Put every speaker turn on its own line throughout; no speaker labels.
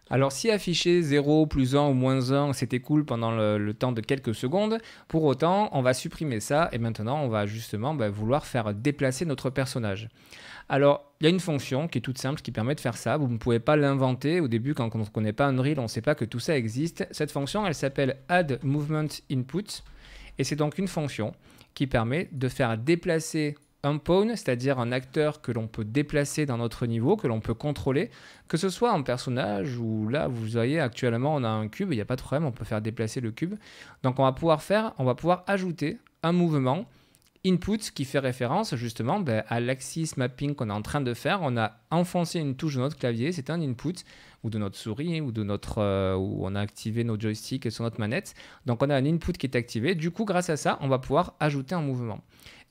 Alors si afficher 0, plus 1 ou moins 1, c'était cool pendant le temps de quelques secondes, pour autant, on va supprimer ça et maintenant, on va justement vouloir faire déplacer notre personnage. Alors, il y a une fonction qui est toute simple qui permet de faire ça. Vous ne pouvez pas l'inventer. Au début, quand on ne connaît pas Unreal, on ne sait pas que tout ça existe. Cette fonction, elle s'appelle Add Movement Input. Et c'est donc une fonction qui permet de faire déplacer un pawn, c'est-à-dire un acteur que l'on peut déplacer dans notre niveau, que l'on peut contrôler, que ce soit un personnage ou là, vous voyez, actuellement, on a un cube, il n'y a pas de problème, on peut faire déplacer le cube. Donc, on va pouvoir ajouter un mouvement input qui fait référence justement à l'axis mapping qu'on est en train de faire. On a enfoncé une touche de notre clavier, c'est un input, ou de notre souris, ou de notre, où on a activé nos joysticks sur notre manette. Donc on a un input qui est activé. Du coup, grâce à ça, on va pouvoir ajouter un mouvement.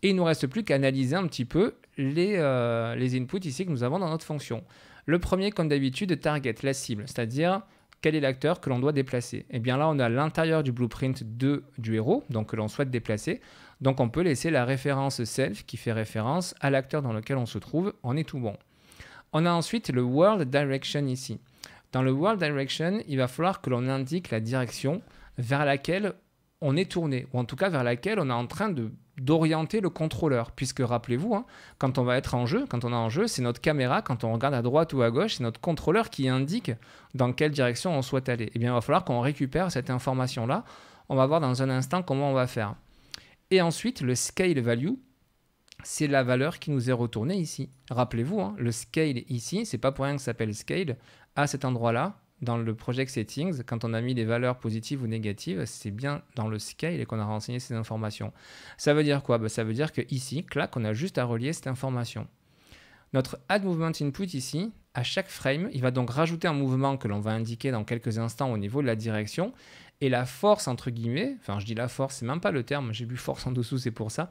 Et il ne nous reste plus qu'à analyser un petit peu les inputs ici que nous avons dans notre fonction. Le premier, comme d'habitude, target, la cible, c'est-à-dire quel est l'acteur que l'on doit déplacer. Et bien là, on a l'intérieur du blueprint du héros, donc que l'on souhaite déplacer. Donc on peut laisser la référence self qui fait référence à l'acteur dans lequel on se trouve, on est tout bon. On a ensuite le world direction ici. Dans le world direction, il va falloir que l'on indique la direction vers laquelle on est tourné, ou en tout cas vers laquelle on est en train d'orienter le contrôleur. Puisque rappelez-vous, hein, quand on va être en jeu, quand on est en jeu, c'est notre caméra, quand on regarde à droite ou à gauche, c'est notre contrôleur qui indique dans quelle direction on souhaite aller. Et bien il va falloir qu'on récupère cette information-là. On va voir dans un instant comment on va faire. Et ensuite, le scale value, c'est la valeur qui nous est retournée ici. Rappelez-vous, hein, le scale ici, c'est pas pour rien que ça s'appelle scale. À cet endroit-là, dans le project settings, quand on a mis des valeurs positives ou négatives, c'est bien dans le scale qu'on a renseigné ces informations. Ça veut dire quoi? Ça veut dire que ici, clac, on a juste à relier cette information. Notre add movement input ici, à chaque frame, il va donc rajouter un mouvement que l'on va indiquer dans quelques instants au niveau de la direction. Et la force, entre guillemets, enfin je dis la force, c'est même pas le terme, j'ai vu force en dessous, c'est pour ça.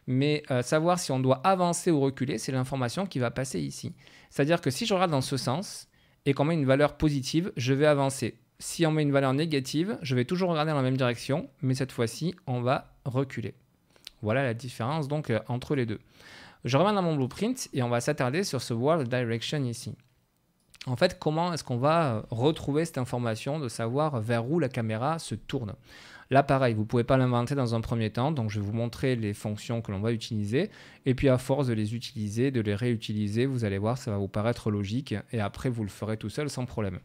Mais savoir si on doit avancer ou reculer, c'est l'information qui va passer ici. C'est-à-dire que si je regarde dans ce sens et qu'on met une valeur positive, je vais avancer. Si on met une valeur négative, je vais toujours regarder dans la même direction, mais cette fois-ci, on va reculer. Voilà la différence donc entre les deux. Je reviens dans mon blueprint et on va s'attarder sur ce world direction ici. En fait, comment est-ce qu'on va retrouver cette information de savoir vers où la caméra se tourne? Là, pareil, vous ne pouvez pas l'inventer dans un premier temps, donc je vais vous montrer les fonctions que l'on va utiliser. Et puis, à force de les utiliser, de les réutiliser, vous allez voir, ça va vous paraître logique. Et après, vous le ferez tout seul sans problème.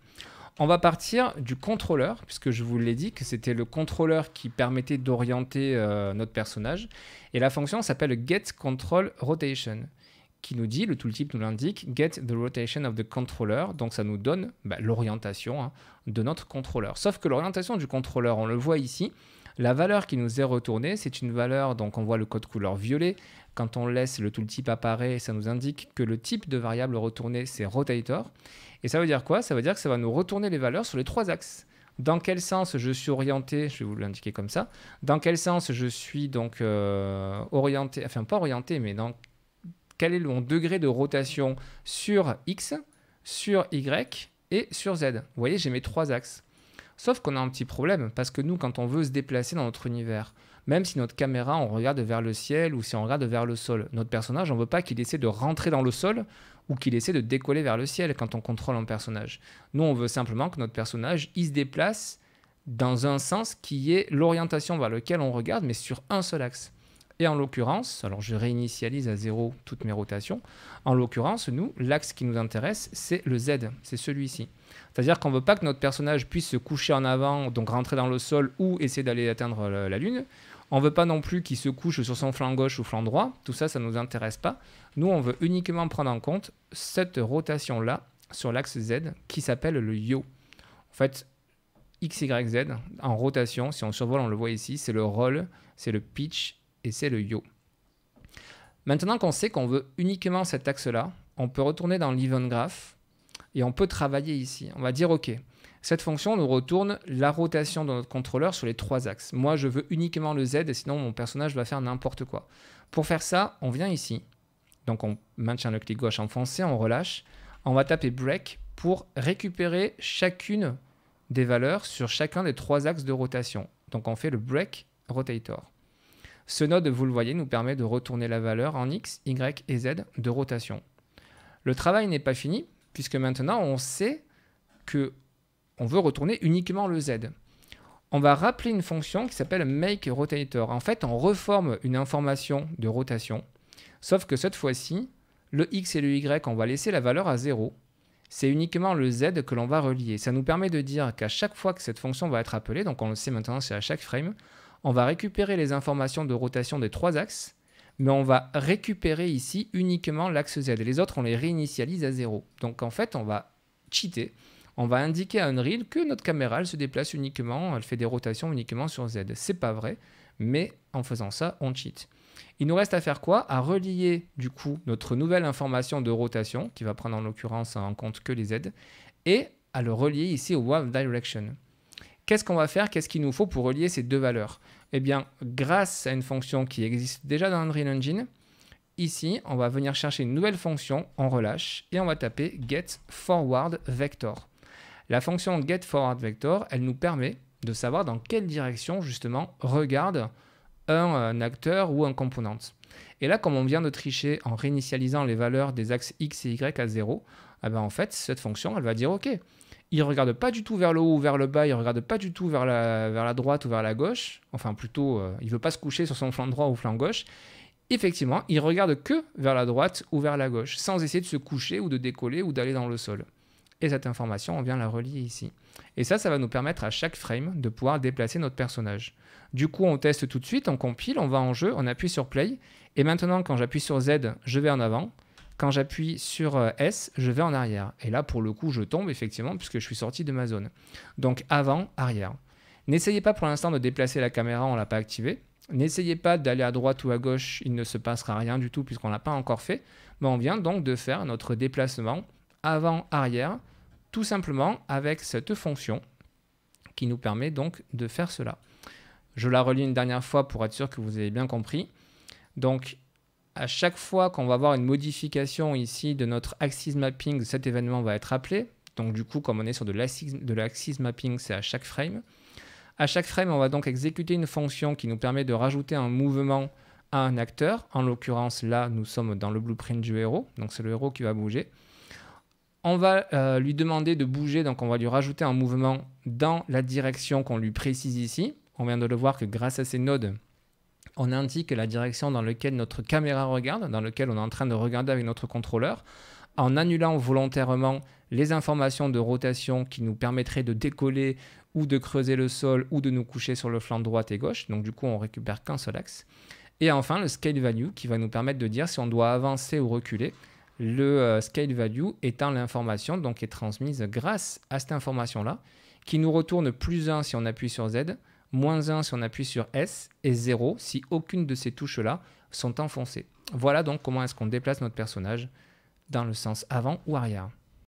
On va partir du contrôleur, puisque je vous l'ai dit que c'était le contrôleur qui permettait d'orienter notre personnage. Et la fonction s'appelle getControlRotation, qui nous dit, le tooltip nous l'indique, get the rotation of the controller, donc ça nous donne l'orientation de notre contrôleur. Sauf que l'orientation du contrôleur, on le voit ici, la valeur qui nous est retournée, c'est une valeur, donc on voit le code couleur violet, quand on laisse le tooltip apparaître, ça nous indique que le type de variable retournée, c'est rotator, et ça veut dire quoi? Ça veut dire que ça va nous retourner les valeurs sur les trois axes. Dans quel sens je suis orienté, je vais vous l'indiquer comme ça, dans quel sens je suis donc orienté, enfin pas orienté, mais dans quel est mon degré de rotation sur X, sur Y et sur Z. Vous voyez, j'ai mes trois axes. Sauf qu'on a un petit problème, parce que nous, quand on veut se déplacer dans notre univers, même si notre caméra, on regarde vers le ciel ou si on regarde vers le sol, notre personnage, on ne veut pas qu'il essaie de rentrer dans le sol ou qu'il essaie de décoller vers le ciel quand on contrôle un personnage. Nous, on veut simplement que notre personnage, il se déplace dans un sens qui est l'orientation vers lequel on regarde, mais sur un seul axe. Et en l'occurrence, alors je réinitialise à 0 toutes mes rotations, en l'occurrence, nous, l'axe qui nous intéresse, c'est le Z, c'est celui-ci. C'est-à-dire qu'on ne veut pas que notre personnage puisse se coucher en avant, donc rentrer dans le sol ou essayer d'aller atteindre la Lune. On ne veut pas non plus qu'il se couche sur son flanc gauche ou flanc droit, tout ça, ça ne nous intéresse pas. Nous, on veut uniquement prendre en compte cette rotation-là sur l'axe Z qui s'appelle le yaw. En fait, X, Y, Z, en rotation, si on survole, on le voit ici, c'est le roll, c'est le pitch, et c'est le yaw. Maintenant qu'on sait qu'on veut uniquement cet axe-là, on peut retourner dans l'event graph et on peut travailler ici. On va dire OK, cette fonction nous retourne la rotation de notre contrôleur sur les trois axes. Moi, je veux uniquement le Z, sinon mon personnage va faire n'importe quoi. Pour faire ça, on vient ici. Donc on maintient le clic gauche enfoncé, on relâche. On va taper break pour récupérer chacune des valeurs sur chacun des trois axes de rotation. Donc on fait le break rotator. Ce node, vous le voyez, nous permet de retourner la valeur en X, Y et Z de rotation. Le travail n'est pas fini, puisque maintenant on sait que on veut retourner uniquement le Z. On va rappeler une fonction qui s'appelle makeRotator. En fait, on reforme une information de rotation, sauf que cette fois-ci, le X et le Y, on va laisser la valeur à 0. C'est uniquement le Z que l'on va relier. Ça nous permet de dire qu'à chaque fois que cette fonction va être appelée, donc on le sait maintenant, c'est à chaque frame, on va récupérer les informations de rotation des 3 axes, mais on va récupérer ici uniquement l'axe Z. Les autres, on les réinitialise à 0. Donc en fait, on va cheater. On va indiquer à Unreal que notre caméra, elle se déplace uniquement, elle fait des rotations uniquement sur Z. C'est pas vrai, mais en faisant ça, on cheat. Il nous reste à faire quoi? À relier du coup notre nouvelle information de rotation, qui va prendre en l'occurrence en compte que les Z, et à le relier ici au World Direction. Qu'est-ce qu'on va faire? Qu'est-ce qu'il nous faut pour relier ces deux valeurs? Eh bien, grâce à une fonction qui existe déjà dans Unreal Engine, ici, on va venir chercher une nouvelle fonction, on relâche, et on va taper getForwardVector. La fonction getForwardVector, elle nous permet de savoir dans quelle direction, justement, regarde un acteur ou un component. Et là, comme on vient de tricher en réinitialisant les valeurs des axes X et Y à 0, eh bien, en fait, cette fonction, elle va dire « Ok, il ne regarde pas du tout vers le haut ou vers le bas, il ne regarde pas du tout vers la droite ou vers la gauche, enfin plutôt, il ne veut pas se coucher sur son flanc droit ou flanc gauche. Effectivement, il regarde que vers la droite ou vers la gauche, sans essayer de se coucher ou de décoller ou d'aller dans le sol. » Et cette information, on vient la relier ici. Et ça va nous permettre à chaque frame de pouvoir déplacer notre personnage. Du coup, on teste tout de suite, on compile, on va en jeu, on appuie sur Play. Et maintenant, quand j'appuie sur Z, je vais en avant. Quand j'appuie sur S, je vais en arrière. Et là, pour le coup, je tombe effectivement puisque je suis sorti de ma zone. Donc avant, arrière. N'essayez pas pour l'instant de déplacer la caméra, on ne l'a pas activée. N'essayez pas d'aller à droite ou à gauche, il ne se passera rien du tout puisqu'on ne l'a pas encore fait. Mais on vient donc de faire notre déplacement avant-arrière, tout simplement avec cette fonction qui nous permet donc de faire cela. Je la relis une dernière fois pour être sûr que vous avez bien compris. Donc, à chaque fois qu'on va avoir une modification ici de notre axis mapping, cet événement va être appelé. Donc du coup, comme on est sur de l'axis mapping, c'est à chaque frame. À chaque frame, on va donc exécuter une fonction qui nous permet de rajouter un mouvement à un acteur. En l'occurrence, là, nous sommes dans le blueprint du héros. Donc c'est le héros qui va bouger. On va lui demander de bouger, donc on va lui rajouter un mouvement dans la direction qu'on lui précise ici. On vient de le voir que grâce à ces nodes, on indique la direction dans laquelle notre caméra regarde, dans laquelle on est en train de regarder avec notre contrôleur, en annulant volontairement les informations de rotation qui nous permettraient de décoller ou de creuser le sol ou de nous coucher sur le flanc droite et gauche. Donc du coup, on récupère qu'un seul axe. Et enfin, le scale value qui va nous permettre de dire si on doit avancer ou reculer. Le scale value étant l'information donc qui est transmise grâce à cette information-là, qui nous retourne +1 si on appuie sur Z, -1 si on appuie sur S et 0 si aucune de ces touches-là sont enfoncées. Voilà donc comment est-ce qu'on déplace notre personnage dans le sens avant ou arrière.